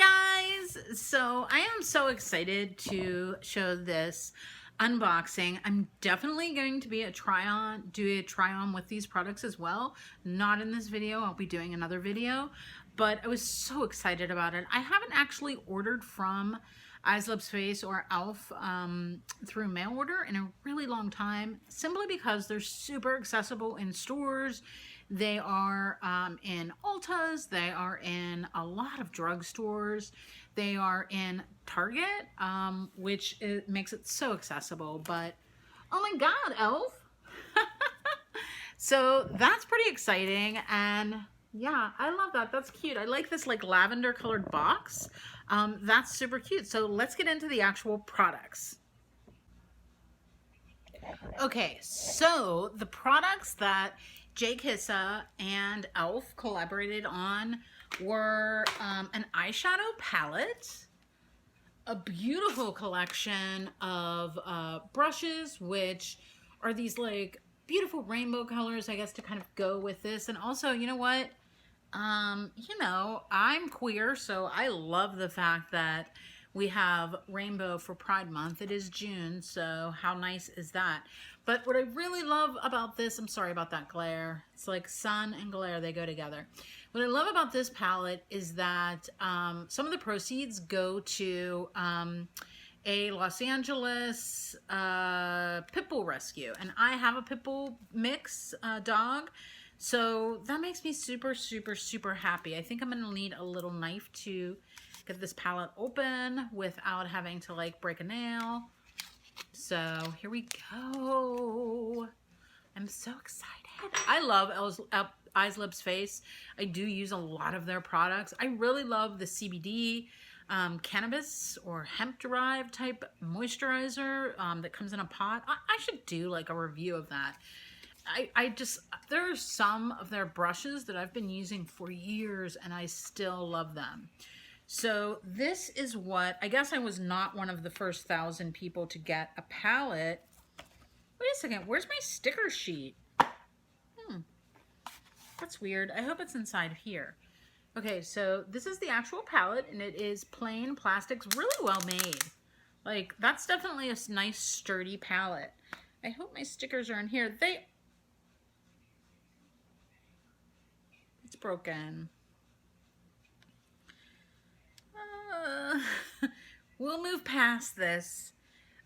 Hi guys! So I am so excited to show this unboxing. I'm definitely going to be do a try on with these products as well. Not in this video, I'll be doing another video, but I was so excited about it. I haven't actually ordered from e.l.f. or e.l.f. Through mail order in a really long time, simply because they're super accessible in stores. They are in Ultas, they are in a lot of drugstores, they are in Target, which makes it so accessible. But oh my god, e.l.f. So that's pretty exciting, and yeah, I love that. That's cute. I like this like lavender colored box. That's super cute. So let's get into the actual products. Okay, so the products that JKissa and ELF collaborated on were an eyeshadow palette, a beautiful collection of brushes, which are these like beautiful rainbow colors, I guess, to kind of go with this. And also, you know what? I'm queer, so I love the fact that we have rainbow for Pride Month. It is June, so how nice is that? But what I really love about this, I'm sorry about that glare. It's like sun and glare, they go together. What I love about this palette is that some of the proceeds go to a Los Angeles pit bull rescue. And I have a pit bull mix dog. So that makes me super, super, super happy. I think I'm going to need a little knife to get this palette open without having to like break a nail. So here we go. I'm so excited. I love e.l.f. I do use a lot of their products. I really love the CBD cannabis or hemp derived type moisturizer that comes in a pot. I should do like a review of that. There are some of their brushes that I've been using for years and I still love them. So this is what, I guess I was not one of the first 1,000 people to get a palette. Wait a second, where's my sticker sheet? That's weird. I hope it's inside here. Okay, so this is the actual palette and it is plain plastics, really well made. Like, that's definitely a nice sturdy palette. I hope my stickers are in here. It's broken. We'll move past this,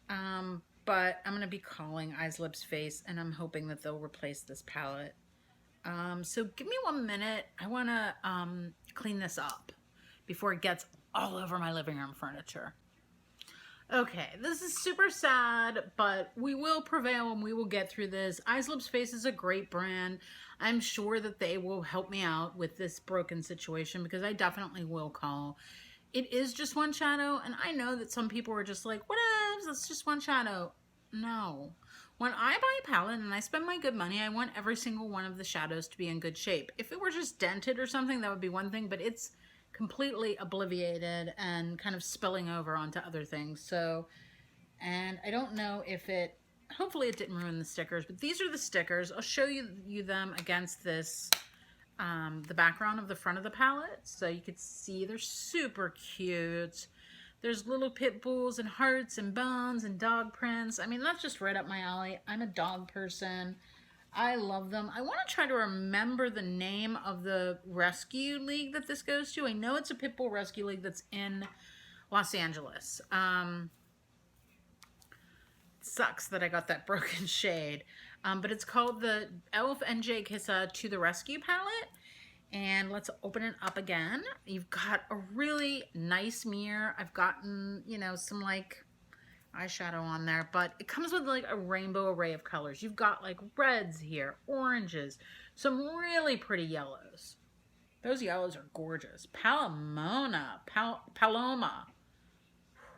but I'm going to be calling e.l.f. and I'm hoping that they'll replace this palette. So give me 1 minute. I want to clean this up before it gets all over my living room furniture. Okay, this is super sad, but we will prevail and we will get through this. e.l.f. is a great brand. I'm sure that they will help me out with this broken situation because I definitely will call. It is just one shadow, and I know that some people are just like, what else? It's just one shadow. No. When I buy a palette and I spend my good money, I want every single one of the shadows to be in good shape. If it were just dented or something, that would be one thing, but it's completely obliviated and kind of spilling over onto other things. So, and I don't know if it, hopefully it didn't ruin the stickers, but these are the stickers. I'll show you them against this, the background of the front of the palette. So you could see they're super cute. There's little pit bulls and hearts and bones and dog prints. I mean, that's just right up my alley. I'm a dog person. I love them. I want to try to remember the name of the rescue league that this goes to. I know it's a pit bull rescue league that's in Los Angeles. It sucks that I got that broken shade. But it's called the e.l.f. and JKissa to the Rescue palette. And let's open it up again. You've got a really nice mirror. I've gotten, some like eyeshadow on there, but it comes with like a rainbow array of colors. You've got like reds here, oranges, some really pretty yellows. Those yellows are gorgeous. Paloma.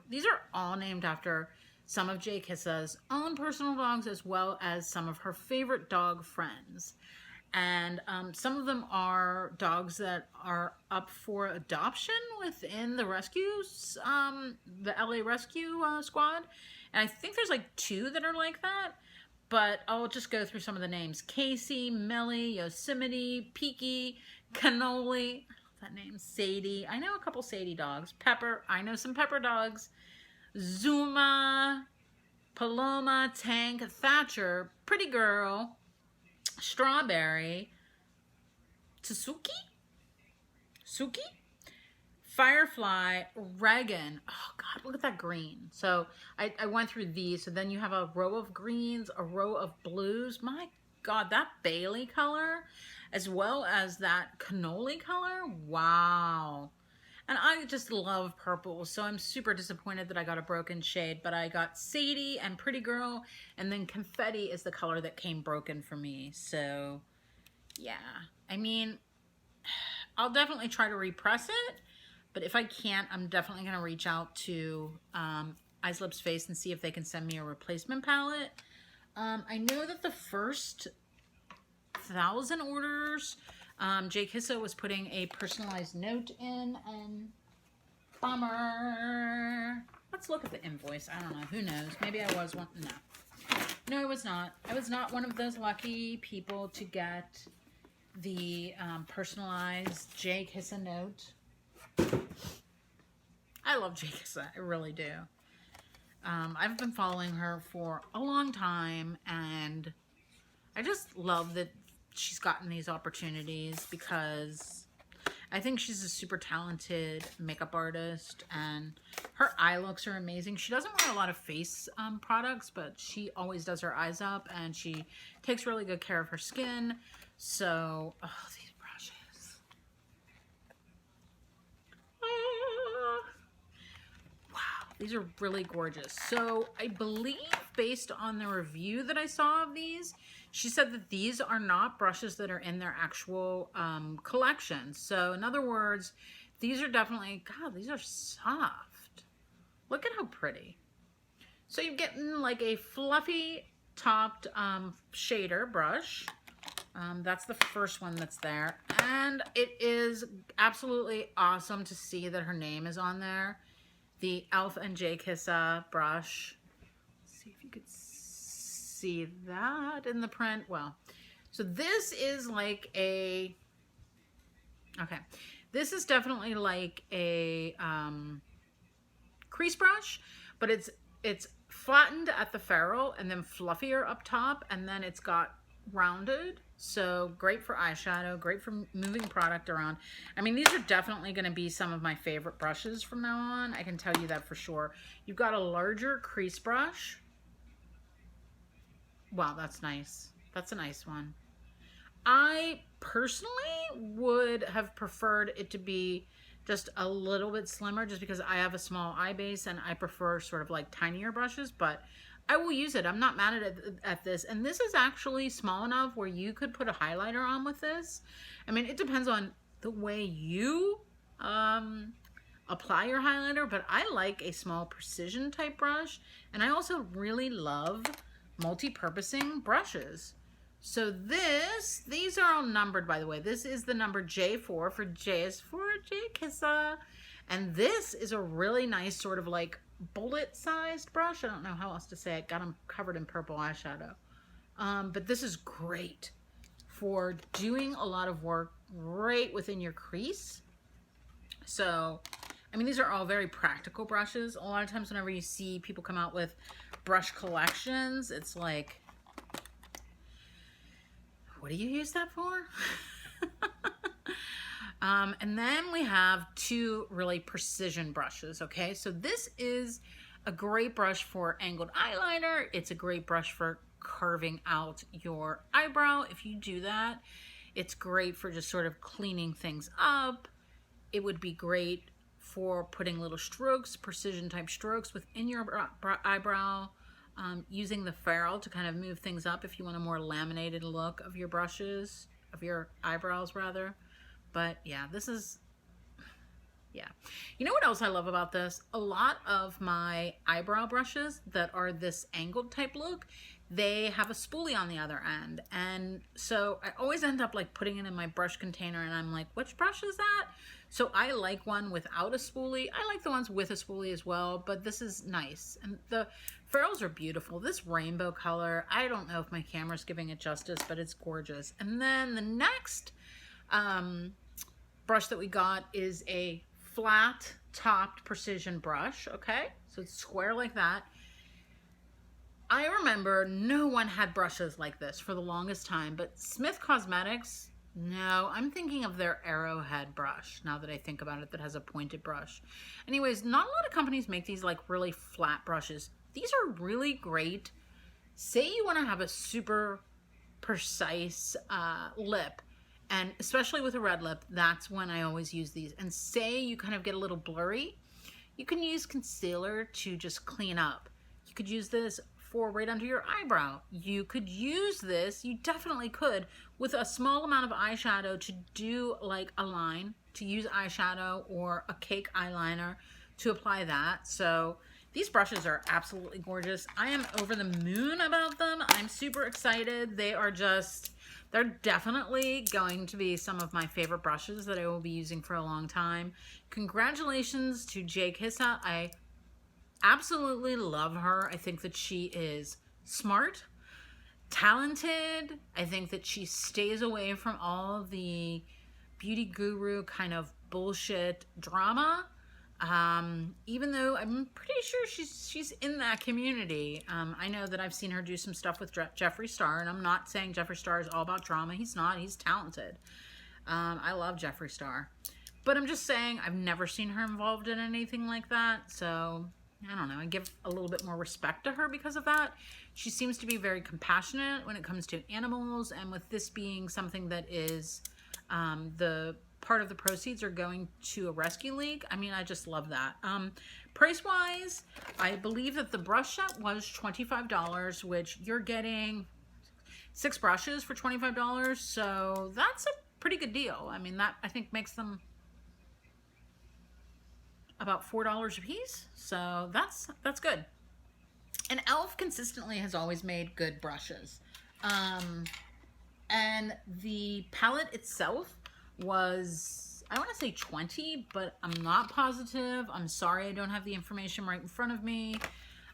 These are all named after some of JKissa's own personal dogs as well as some of her favorite dog friends. And some of them are dogs that are up for adoption within the rescues, the LA Rescue Squad. And I think there's like 2 that are like that. But I'll just go through some of the names. Casey, Melly, Yosemite, Peaky, Cannoli. that name? Sadie. I know a couple Sadie dogs. Pepper. I know some Pepper dogs. Zuma, Paloma, Tank, Thatcher, Pretty Girl, Strawberry, Tsuki, Suki, Firefly, Regan. Oh God, look at that green. So I went through these. So then you have a row of greens, a row of blues. My God, that Bailey color, as well as that cannoli color. Wow. And I just love purple, so I'm super disappointed that I got a broken shade, but I got Sadie and Pretty Girl, and then Confetti is the color that came broken for me. So yeah, I mean, I'll definitely try to repress it, but if I can't, I'm definitely going to reach out to Eyes Lips Face and see if they can send me a replacement palette. I know that the first 1,000 orders, JKissa was putting a personalized note in, and bummer. Let's look at the invoice. I don't know. Who knows? Maybe I was one. No, I was not. I was not one of those lucky people to get the personalized JKissa note. I love JKissa. I really do. I've been following her for a long time, and I just love that she's gotten these opportunities because I think she's a super talented makeup artist, and her eye looks are amazing. She doesn't wear a lot of face products, but she always does her eyes up, and she takes really good care of her skin. So, oh, these brushes. Wow, these are really gorgeous. So I believe based on the review that I saw of these, she said that these are not brushes that are in their actual collection. So in other words, these are definitely, God, these are soft. Look at how pretty. So you're getting like a fluffy topped shader brush. That's the first one that's there. And it is absolutely awesome to see that her name is on there. The e.l.f. and JKissa brush. Let's see if you could see that in the print. Well, so this is like a, okay, this is definitely like a crease brush, but it's flattened at the ferrule and then fluffier up top, and then it's got rounded. So great for eyeshadow, great for moving product around. I mean, these are definitely going to be some of my favorite brushes from now on. I can tell you that for sure. You've got a larger crease brush. Wow, that's nice. That's a nice one. I personally would have preferred it to be just a little bit slimmer, just because I have a small eye base and I prefer sort of like tinier brushes, but I will use it. I'm not mad at this. And this is actually small enough where you could put a highlighter on with this. I mean, it depends on the way you apply your highlighter, but I like a small precision type brush. And I also really love multi-purposing brushes. So these are all numbered, by the way. This is the number J4 for J is for JKissa. And this is a really nice sort of like bullet-sized brush. I don't know how else to say it. Got them covered in purple eyeshadow. But this is great for doing a lot of work right within your crease. So, I mean, these are all very practical brushes. A lot of times whenever you see people come out with brush collections, it's like, what do you use that for? And then we have two really precision brushes, okay? So this is a great brush for angled eyeliner. It's a great brush for carving out your eyebrow. If you do that, it's great for just sort of cleaning things up. It would be great for putting little strokes, precision type strokes within your eyebrow, using the ferrule to kind of move things up if you want a more laminated look of your brushes, of your eyebrows rather. But yeah, this is, yeah. You know what else I love about this? A lot of my eyebrow brushes that are this angled type look, they have a spoolie on the other end. And so I always end up like putting it in my brush container and I'm like, which brush is that? So I like one without a spoolie. I like the ones with a spoolie as well, but this is nice. And the ferrules are beautiful. This rainbow color, I don't know if my camera's giving it justice, but it's gorgeous. And then the next brush that we got is a flat topped precision brush, okay? So it's square like that. I remember no one had brushes like this for the longest time, but Smith Cosmetics, no, I'm thinking of their Arrowhead brush now that I think about it, that has a pointed brush. Anyways, not a lot of companies make these like really flat brushes. These are really great. Say you want to have a super precise lip, and especially with a red lip, that's when I always use these. And say you kind of get a little blurry, you can use concealer to just clean up. You could use this for right under your eyebrow. You could use this, you definitely could, with a small amount of eyeshadow to do like a line, to use eyeshadow or a cake eyeliner to apply that. So these brushes are absolutely gorgeous. I am over the moon about them. I'm super excited. They're definitely going to be some of my favorite brushes that I will be using for a long time. Congratulations to JKissa. I absolutely love her. I think that she is smart, talented. I think that she stays away from all the beauty guru kind of bullshit drama. Even though I'm pretty sure she's in that community. I know that I've seen her do some stuff with Jeffree Star, and I'm not saying Jeffree Star is all about drama. He's not. He's talented. I love Jeffree Star. But I'm just saying I've never seen her involved in anything like that. So I don't know. I give a little bit more respect to her because of that. She seems to be very compassionate when it comes to animals, and with this being something that is the part of the proceeds are going to a rescue league. I mean, I just love that. Price-wise, I believe that the brush set was $25, which you're getting 6 brushes for $25. So that's a pretty good deal. I mean, that I think makes them about $4 a piece. So that's good. And e.l.f. consistently has always made good brushes. And the palette itself was, I want to say 20, but I'm not positive. I'm sorry I don't have the information right in front of me.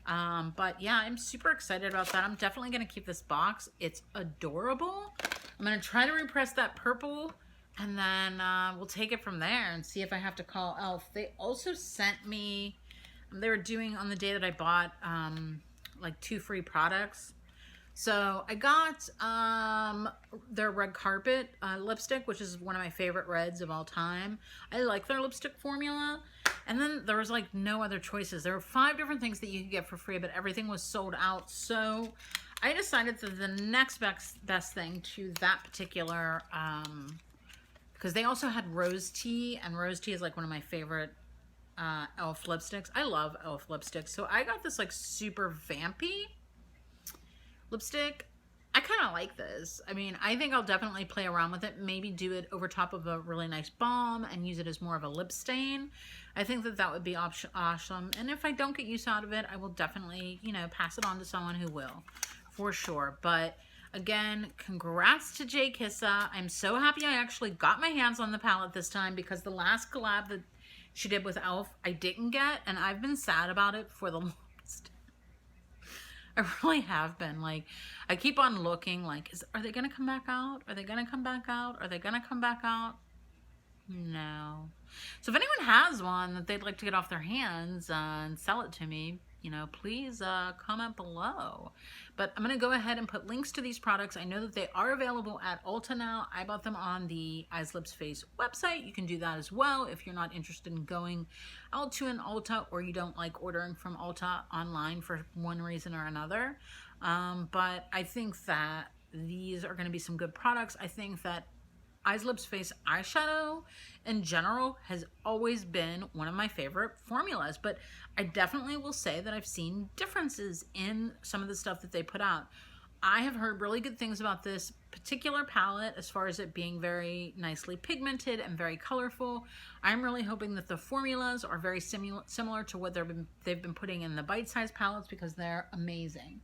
But yeah, I'm super excited about that. I'm definitely going to keep this box. It's adorable. I'm going to try to repress that purple, and then we'll take it from there and see if I have to call e.l.f. They also sent me, they were doing on the day that I bought like 2 free products. So I got their red carpet lipstick, which is one of my favorite reds of all time. I like their lipstick formula. And then there was like no other choices. There were 5 different things that you could get for free, but everything was sold out. So I decided that the next best thing to that particular, because they also had rose tea, and rose tea is like one of my favorite e.l.f. lipsticks. I love e.l.f. lipsticks. So I got this like super vampy lipstick. I kind of like this. I mean, I think I'll definitely play around with it. Maybe do it over top of a really nice balm and use it as more of a lip stain. I think that that would be awesome. And if I don't get use out of it, I will definitely, you know, pass it on to someone who will, for sure. But again, congrats to JKissa. I'm so happy I actually got my hands on the palette this time, because the last collab that she did with e.l.f. I didn't get, and I've been sad about it for the longest. I really have been. Like, I keep on looking like, are they going to come back out? Are they going to come back out? Are they going to come back out? No. So if anyone has one that they'd like to get off their hands and sell it to me, you know, please comment below. But I'm going to go ahead and put links to these products. I know that they are available at Ulta now. I bought them on the Eyes Lips Face website. You can do that as well if you're not interested in going out to an Ulta, or you don't like ordering from Ulta online for one reason or another. But I think that these are going to be some good products. I think that Eyes Lips Face eyeshadow in general has always been one of my favorite formulas, but I definitely will say that I've seen differences in some of the stuff that they put out. I have heard really good things about this particular palette as far as it being very nicely pigmented and very colorful. I'm really hoping that the formulas are very similar to what they've been putting in the bite-sized palettes, because they're amazing.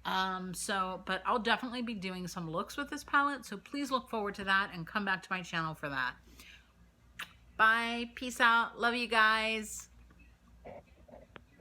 But I'll definitely be doing some looks with this palette, so please look forward to that and come back to my channel for that. Bye. Peace out. Love you guys.